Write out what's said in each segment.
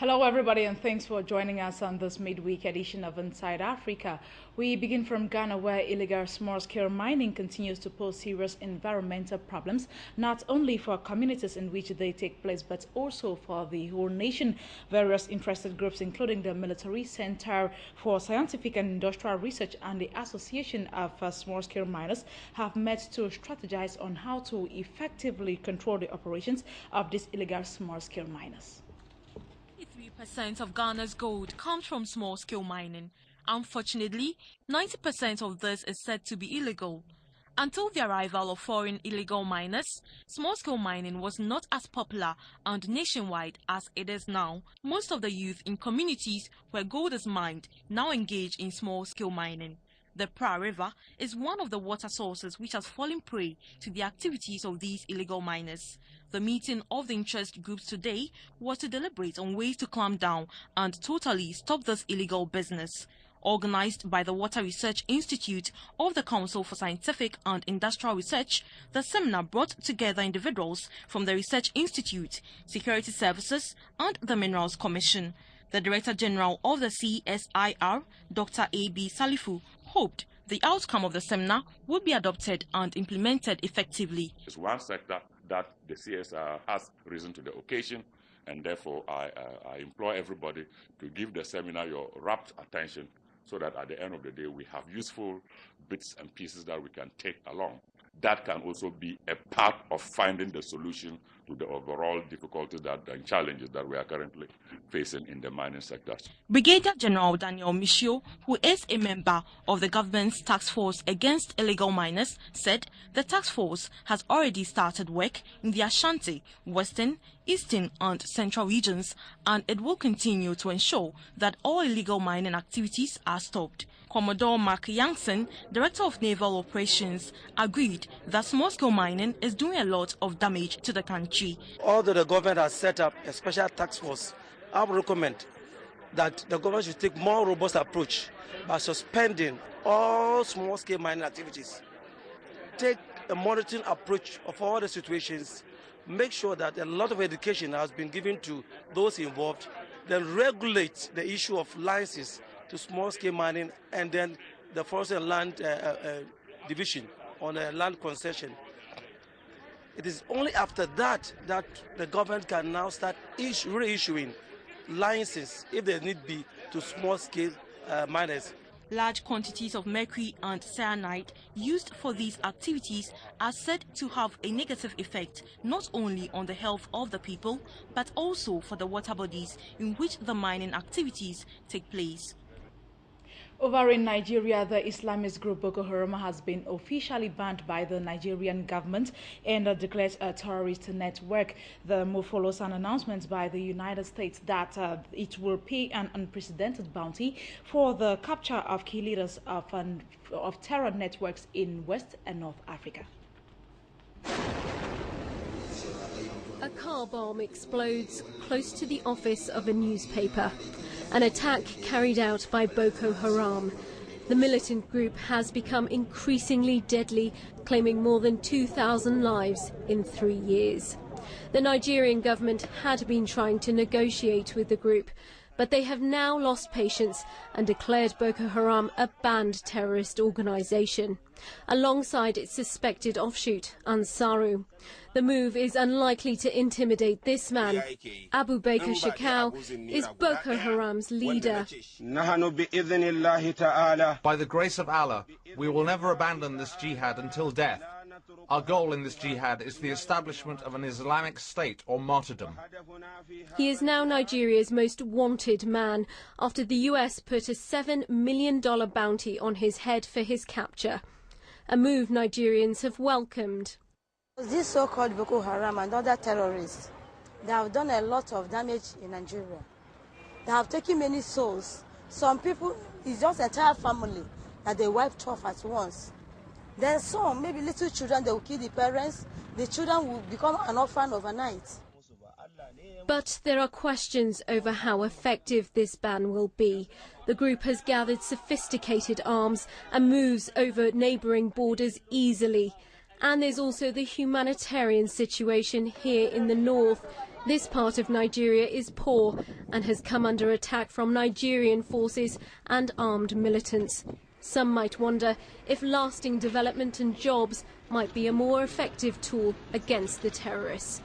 Hello everybody, and thanks for joining us on this midweek edition of Inside Africa. We begin from Ghana, where illegal small-scale mining continues to pose serious environmental problems, not only for communities in which they take place, but also for the whole nation. Various interested groups, including the Military Center for Scientific and Industrial Research and the Association of Small-Scale Miners, have met to strategize on how to effectively control the operations of these illegal small-scale miners. 3% of Ghana's gold comes from small-scale mining. Unfortunately, 90% of this is said to be illegal. Until the arrival of foreign illegal miners, small-scale mining was not as popular and nationwide as it is now. Most of the youth in communities where gold is mined now engage in small-scale mining. The Pra River is one of the water sources which has fallen prey to the activities of these illegal miners. The meeting of the interest groups today was to deliberate on ways to clamp down and totally stop this illegal business. Organized by the Water Research Institute of the Council for Scientific and Industrial Research, the seminar brought together individuals from the Research Institute, Security Services and the Minerals Commission. The Director General of the CSIR, Dr. A.B. Salifu, hoped the outcome of the seminar would be adopted and implemented effectively. It's one sector that the CSIR has risen to the occasion, and therefore I implore everybody to give the seminar your rapt attention so that at the end of the day we have useful bits and pieces that we can take along. That can also be a part of finding the solution to the overall difficulties and challenges that we are currently facing in the mining sector. Brigadier General Daniel Michio, who is a member of the government's task force against illegal miners, said the task force has already started work in the Ashanti, Western, Eastern and Central regions, and it will continue to ensure that all illegal mining activities are stopped. Commodore Mark Youngson, Director of Naval Operations, agreed that small-scale mining is doing a lot of damage to the country. Although the government has set up a special task force, I would recommend that the government should take more robust approach by suspending all small-scale mining activities. Take a monitoring approach of all the situations, make sure that a lot of education has been given to those involved, then regulate the issue of licenses to small-scale mining, and then the Forest and Land Division on a land concession. It is only after that that the government can now start reissuing licenses, if there need be, to small-scale miners. Large quantities of mercury and cyanide used for these activities are said to have a negative effect not only on the health of the people, but also for the water bodies in which the mining activities take place. Over in Nigeria, the Islamist group Boko Haram has been officially banned by the Nigerian government and declared a terrorist network. The move follows an announcement by the United States that it will pay an unprecedented bounty for the capture of key leaders of terror networks in West and North Africa. A car bomb explodes close to the office of a newspaper. An attack carried out by Boko Haram. The militant group has become increasingly deadly, claiming more than 2,000 lives in 3 years. The Nigerian government had been trying to negotiate with the group, but they have now lost patience and declared Boko Haram a banned terrorist organization, alongside its suspected offshoot, Ansaru. The move is unlikely to intimidate this man. Abu Bakr Shekau is Boko Haram's leader. By the grace of Allah, we will never abandon this jihad until death. Our goal in this jihad is the establishment of an Islamic state or martyrdom. He is now Nigeria's most wanted man after the US put a $7 million bounty on his head for his capture, a move Nigerians have welcomed. These so-called Boko Haram and other terrorists, they have done a lot of damage in Nigeria. They have taken many souls. Some people, it's just an entire family that they wiped off at once. Then some, maybe little children, they will kill the parents. The children will become an orphan overnight. But there are questions over how effective this ban will be. The group has gathered sophisticated arms and moves over neighbouring borders easily. And there's also the humanitarian situation here in the north. This part of Nigeria is poor and has come under attack from Nigerian forces and armed militants. Some might wonder if lasting development and jobs might be a more effective tool against the terrorists.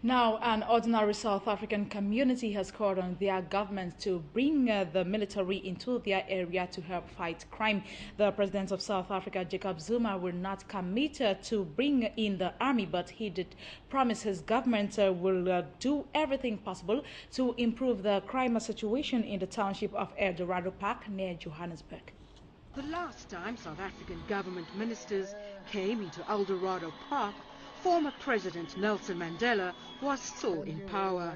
Now, an ordinary South African community has called on their government to bring the military into their area to help fight crime. The president of South Africa, Jacob Zuma, will not commit to bring in the army, but he did promise his government will do everything possible to improve the crime situation in the township of El Dorado Park near Johannesburg. The last time South African government ministers came into El Dorado Park, former President Nelson Mandela was still in power.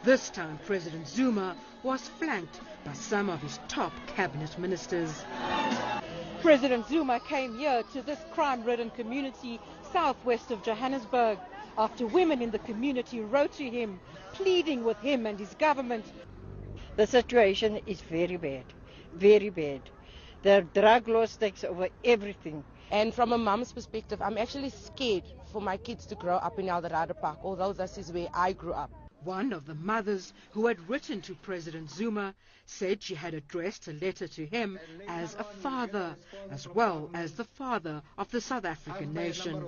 This time President Zuma was flanked by some of his top cabinet ministers. President Zuma came here to this crime-ridden community southwest of Johannesburg after women in the community wrote to him, pleading with him and his government. The situation is very bad, very bad. The drug laws takes over everything. And from a mom's perspective, I'm actually scared for my kids to grow up in El Dorado Park, although this is where I grew up. One of the mothers who had written to President Zuma said she had addressed a letter to him as a father, as well as the father of the South African nation.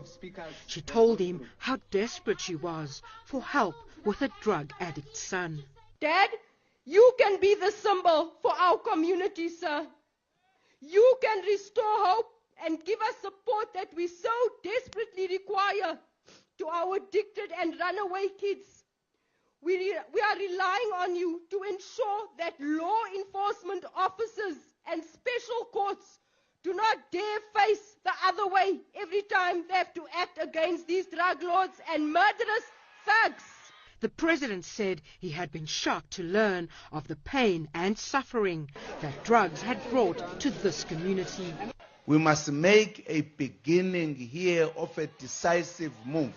She told him how desperate she was for help with a drug addict son. Dad, you can be the symbol for our community, sir. You can restore hope and give us support that we so desperately require to our addicted and runaway kids. We are relying on you to ensure that law enforcement officers and special courts do not dare face the other way every time they have to act against these drug lords and murderous thugs. The president said he had been shocked to learn of the pain and suffering that drugs had brought to this community. We must make a beginning here of a decisive move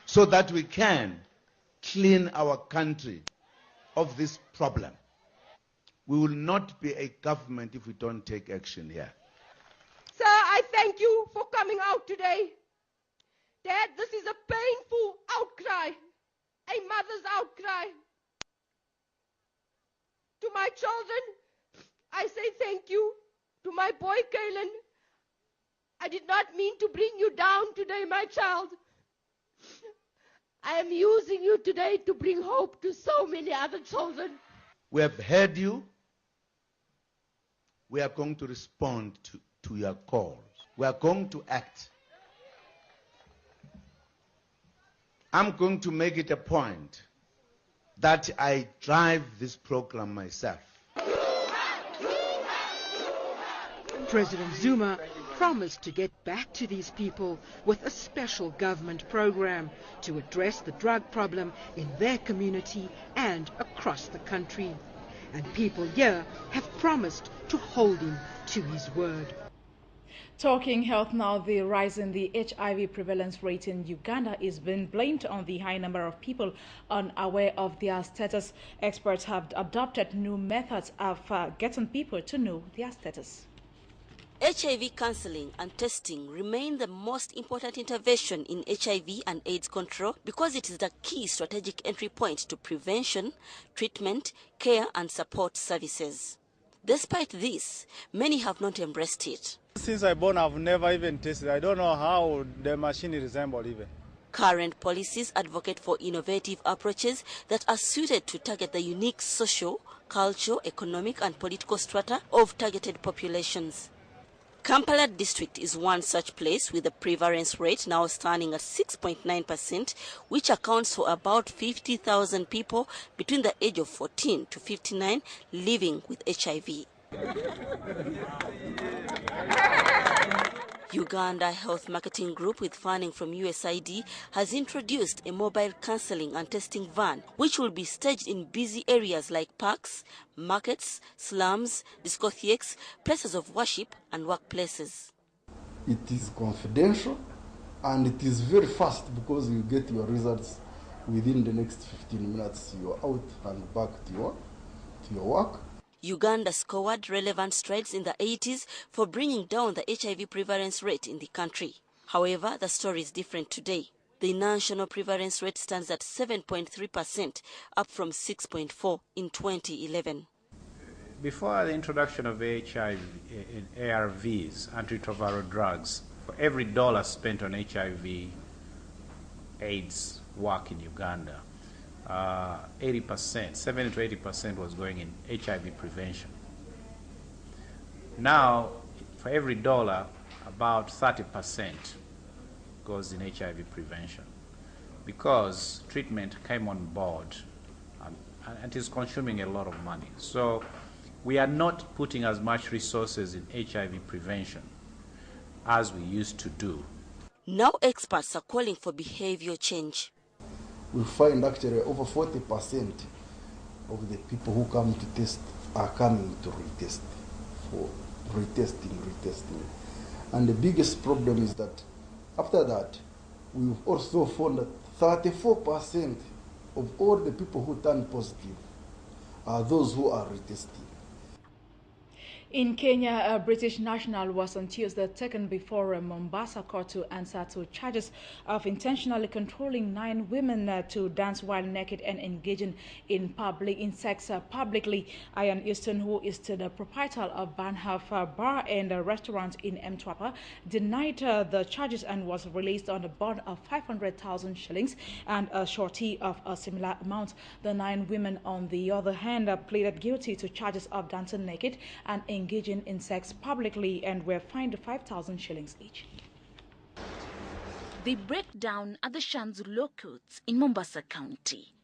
so that we can clean our country of this problem. We will not be a government if we don't take action here. Sir, I thank you for coming out today. Dad, this is a painful outcry, a mother's outcry. To my children, I say thank you. To my boy, Kalen, I did not mean to bring you down today, my child. I am using you today to bring hope to so many other children. We have heard you. We are going to respond to your calls. We are going to act. I'm going to make it a point that I drive this program myself. President Zuma promised to get back to these people with a special government program to address the drug problem in their community and across the country. And people here have promised to hold him to his word. Talking health now, the rise in the HIV prevalence rate in Uganda is being blamed on the high number of people unaware of their status. Experts have adopted new methods of getting people to know their status. HIV counseling and testing remain the most important intervention in HIV and AIDS control because it is the key strategic entry point to prevention, treatment, care and support services. Despite this, many have not embraced it. Since I born, I've never even tested. I don't know how the machine resembles even. Current policies advocate for innovative approaches that are suited to target the unique social, cultural, economic and political strata of targeted populations. Kampala district is one such place with the prevalence rate now standing at 6.9%, which accounts for about 50,000 people between the age of 14 to 59 living with HIV. Uganda Health Marketing Group, with funding from USAID, has introduced a mobile counseling and testing van, which will be staged in busy areas like parks, markets, slums, discotheques, places of worship and workplaces. It is confidential and it is very fast because you get your results within the next 15 minutes. You're out and back to your work. Uganda scored relevant strides in the 80s for bringing down the HIV prevalence rate in the country. However, the story is different today. The national prevalence rate stands at 7.3%, up from 6.4% in 2011. Before the introduction of HIV, ARVs, antiretroviral drugs, for every dollar spent on HIV AIDS work in Uganda, 70 to 80% was going in HIV prevention. Now, for every dollar, about 30% goes in HIV prevention, because treatment came on board and is consuming a lot of money. So we are not putting as much resources in HIV prevention as we used to do. Now experts are calling for behavior change. We find actually over 40% of the people who come to test are coming to retest, for retesting. And the biggest problem is that after that, we've also found that 34% of all the people who turn positive are those who are retesting. In Kenya, a British national was on Tuesday taken before a Mombasa court to answer to charges of intentionally controlling 9 women to dance while naked and engaging in sex publicly. Ian Easton, who is the proprietor of Banhaf Bar and a restaurant in Mtwapa, denied the charges and was released on a bond of 500,000 shillings and a surety of a similar amount. The 9 women, on the other hand, pleaded guilty to charges of dancing naked and engaging in sex publicly and were fined 5,000 shillings each. They break down at the Shanzu Law Courts in Mombasa County.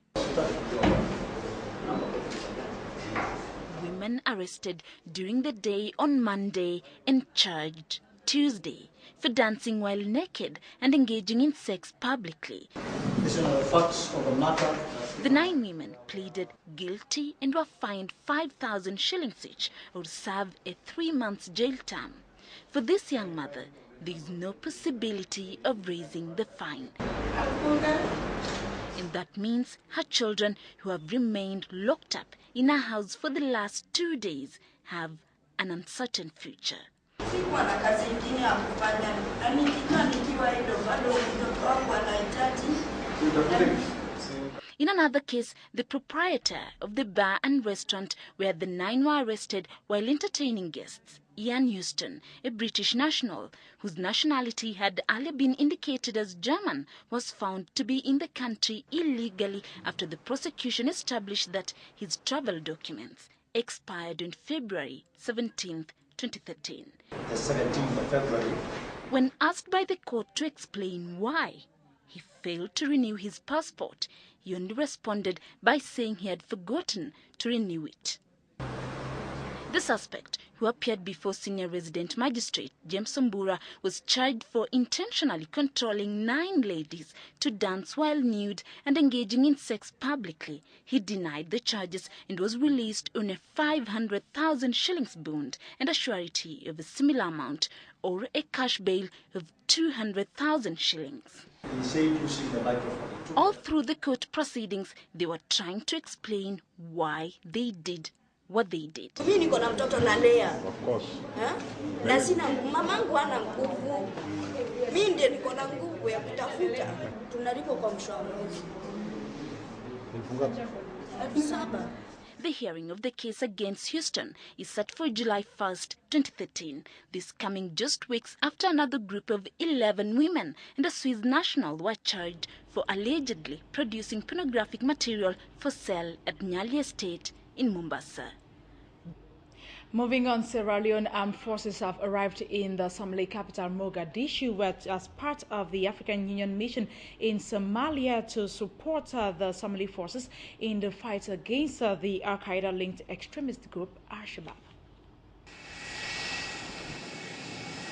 Women arrested during the day on Monday and charged Tuesday for dancing while naked and engaging in sex publicly. The 9 women pleaded guilty and were fined 5,000 shillings each or served a 3-month jail term. For this young mother, there is no possibility of raising the fine. And that means her children, who have remained locked up in a house for the last 2 days, have an uncertain future. In another case, the proprietor of the bar and restaurant where the 9 were arrested while entertaining guests, Ian Easton, a British national whose nationality had earlier been indicated as German, was found to be in the country illegally after the prosecution established that his travel documents expired on February 17, 2013. The 17th of February. When asked by the court to explain why he failed to renew his passport, he only responded by saying he had forgotten to renew it. The suspect, who appeared before senior resident magistrate James Ombura, was charged for intentionally controlling 9 ladies to dance while nude and engaging in sex publicly. He denied the charges and was released on a 500,000 shillings bond and a surety of a similar amount, or a cash bail of 200,000 shillings. All through the court proceedings, they were trying to explain why they did what they did. Mimi niko na mtoto nalea. Of course. Na sina mamangu ana nguvu. Mimi ndiye niko na nguvu ya kutafuta. Tunalipo kwa mwisho wa mwezi. The hearing of the case against Houston is set for July 1st, 2013. This coming just weeks after another group of 11 women and a Swiss national were charged for allegedly producing pornographic material for sale at Nyali Estate in Mombasa. Moving on, Sierra Leone armed forces have arrived in the Somali capital Mogadishu as part of the African Union mission in Somalia to support the Somali forces in the fight against the Al-Qaeda-linked extremist group Al-Shabaab.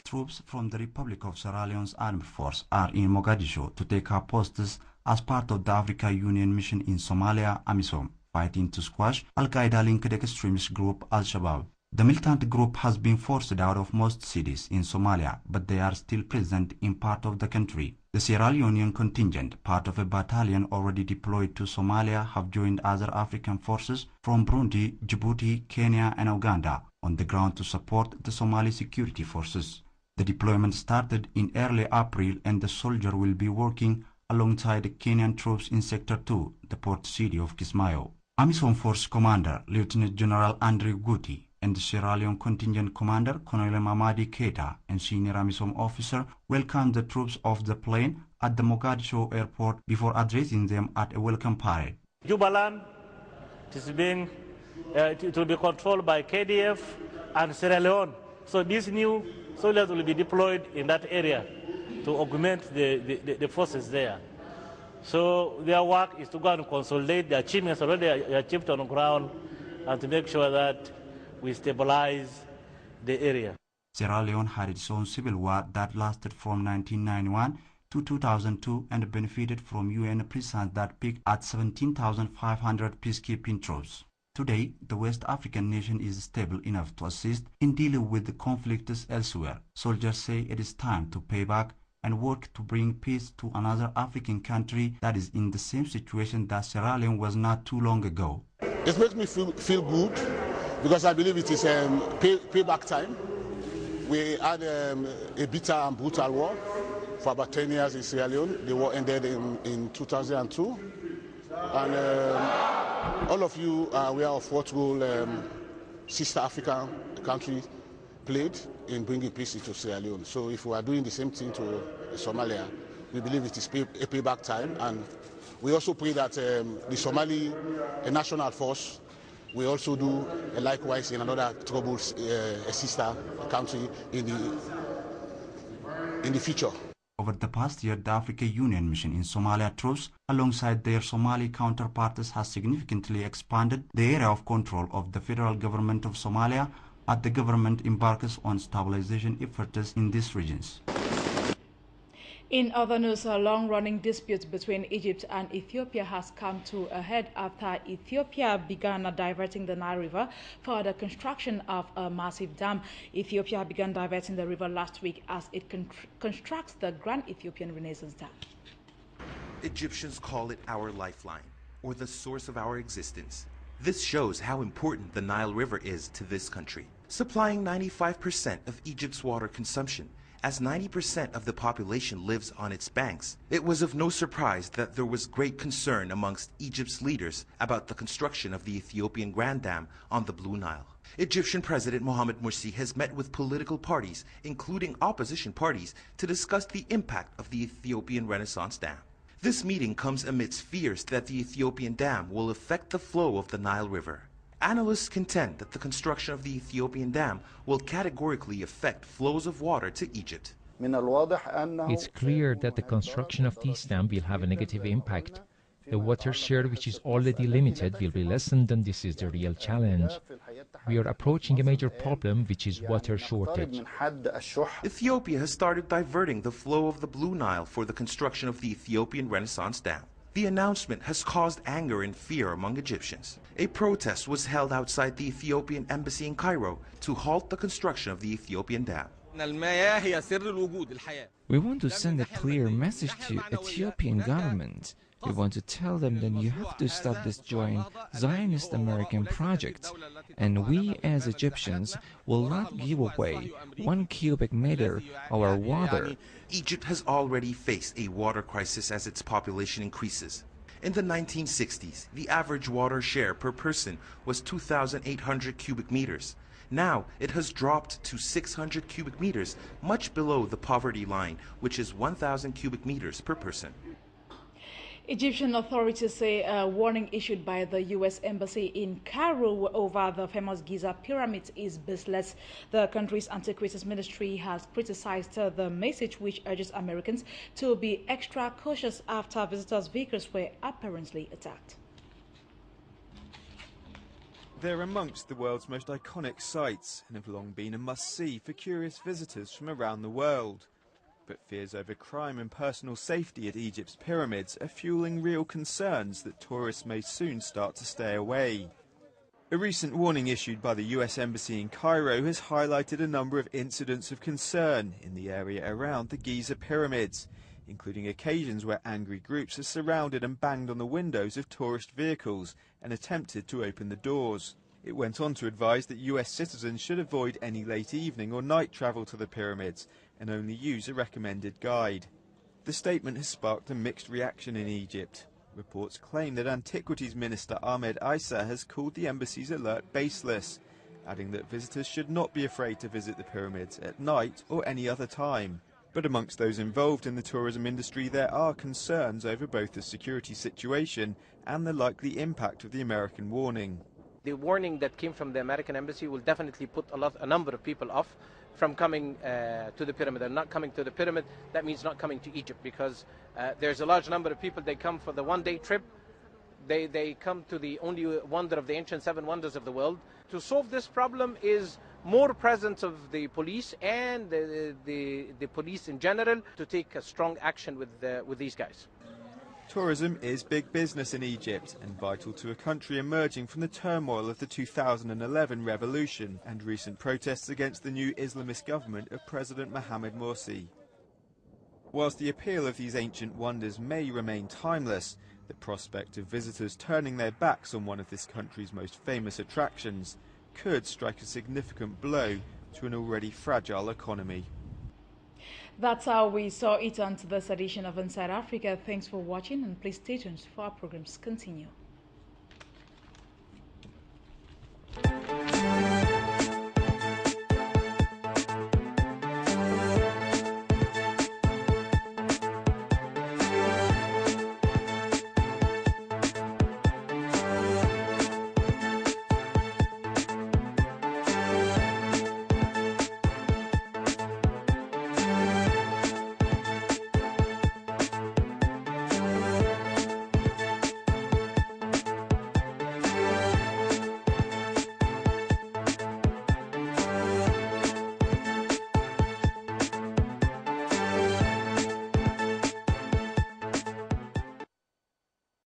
Troops from the Republic of Sierra Leone's armed force are in Mogadishu to take up posts as part of the African Union mission in Somalia, AMISOM, fighting to squash Al-Qaeda-linked extremist group Al-Shabaab. The militant group has been forced out of most cities in Somalia, but they are still present in part of the country. The Sierra Leonean contingent, part of a battalion already deployed to Somalia, have joined other African forces from Burundi, Djibouti, Kenya and Uganda on the ground to support the Somali security forces. The deployment started in early April and the soldier will be working alongside the Kenyan troops in Sector 2, the port city of Kismayo. AMISOM Force Commander Lieutenant General Andrew Guti and the Sierra Leone Contingent Commander Colonel Mamadi Keita and senior AMISOM officer welcomed the troops off the plane at the Mogadishu airport before addressing them at a welcome parade. Jubaland it will be controlled by KDF and Sierra Leone. So these new soldiers will be deployed in that area to augment the forces there. So their work is to go and consolidate the achievements already achieved on the ground and to make sure that we stabilize the area. Sierra Leone had its own civil war that lasted from 1991 to 2002 and benefited from UN presence that peaked at 17,500 peacekeeping troops. Today, the West African nation is stable enough to assist in dealing with the conflicts elsewhere. Soldiers say it is time to pay back and work to bring peace to another African country that is in the same situation that Sierra Leone was not too long ago. It makes me feel good because I believe it is payback time. We had a bitter and brutal war for about 10 years in Sierra Leone. The war ended in 2002. And all of you are aware of what role sister African countries played in bringing peace into Sierra Leone. So if we are doing the same thing to Somalia, we believe it is a payback time. And we also pray that the Somali National Force will also do likewise in another troubled sister country in the future. Over the past year, the African Union mission in Somalia troops, alongside their Somali counterparts, has significantly expanded the area of control of the federal government of Somalia as the government embarks on stabilization efforts in these regions. In other news, a long-running dispute between Egypt and Ethiopia has come to a head after Ethiopia began diverting the Nile River for the construction of a massive dam. Ethiopia began diverting the river last week as it constructs the Grand Ethiopian Renaissance Dam. Egyptians call it our lifeline, or the source of our existence. This shows how important the Nile River is to this country, supplying 95% of Egypt's water consumption. As 90% of the population lives on its banks, it was of no surprise that there was great concern amongst Egypt's leaders about the construction of the Ethiopian Grand Dam on the Blue Nile. Egyptian President Mohamed Morsi has met with political parties, including opposition parties, to discuss the impact of the Ethiopian Renaissance Dam. This meeting comes amidst fears that the Ethiopian dam will affect the flow of the Nile River. Analysts contend that the construction of the Ethiopian dam will categorically affect flows of water to Egypt. It's clear that the construction of this dam will have a negative impact. The water share, which is already limited, will be lessened, and this is the real challenge. We are approaching a major problem, which is water shortage. Ethiopia has started diverting the flow of the Blue Nile for the construction of the Ethiopian Renaissance Dam. The announcement has caused anger and fear among Egyptians. A protest was held outside the Ethiopian embassy in Cairo to halt the construction of the Ethiopian dam. We want to send a clear message to Ethiopian government. We want to tell them that you have to stop this joint Zionist American project, and we as Egyptians will not give away 1 cubic meter of our water. Egypt has already faced a water crisis as its population increases. In the 1960s, the average water share per person was 2,800 cubic meters. Now it has dropped to 600 cubic meters, much below the poverty line, which is 1,000 cubic meters per person. Egyptian authorities say a warning issued by the U.S. Embassy in Cairo over the famous Giza pyramids is baseless. The country's Antiquities Ministry has criticized the message, which urges Americans to be extra cautious after visitors' vehicles were apparently attacked. They're amongst the world's most iconic sites and have long been a must-see for curious visitors from around the world. But fears over crime and personal safety at Egypt's pyramids are fueling real concerns that tourists may soon start to stay away. A recent warning issued by the US Embassy in Cairo has highlighted a number of incidents of concern in the area around the Giza pyramids, including occasions where angry groups have surrounded and banged on the windows of tourist vehicles and attempted to open the doors. It went on to advise that US citizens should avoid any late evening or night travel to the pyramids and only use a recommended guide. The statement has sparked a mixed reaction in Egypt. Reports claim that Antiquities Minister Ahmed Issa has called the embassy's alert baseless, adding that visitors should not be afraid to visit the pyramids at night or any other time. But amongst those involved in the tourism industry, there are concerns over both the security situation and the likely impact of the American warning. The warning that came from the American embassy will definitely put a number of people off from coming to the pyramid. And not coming to the pyramid, that means not coming to Egypt, because there's a large number of people, they come for the one-day trip. They come to the only wonder of the ancient seven wonders of the world. To solve this problem is more presence of the police and the police in general to take a strong action with these guys. Tourism is big business in Egypt and vital to a country emerging from the turmoil of the 2011 revolution and recent protests against the new Islamist government of President Mohamed Morsi. Whilst the appeal of these ancient wonders may remain timeless, the prospect of visitors turning their backs on one of this country's most famous attractions could strike a significant blow to an already fragile economy. That's how we saw it on to this edition of Inside Africa. Thanks for watching, and please stay tuned for our programs continue.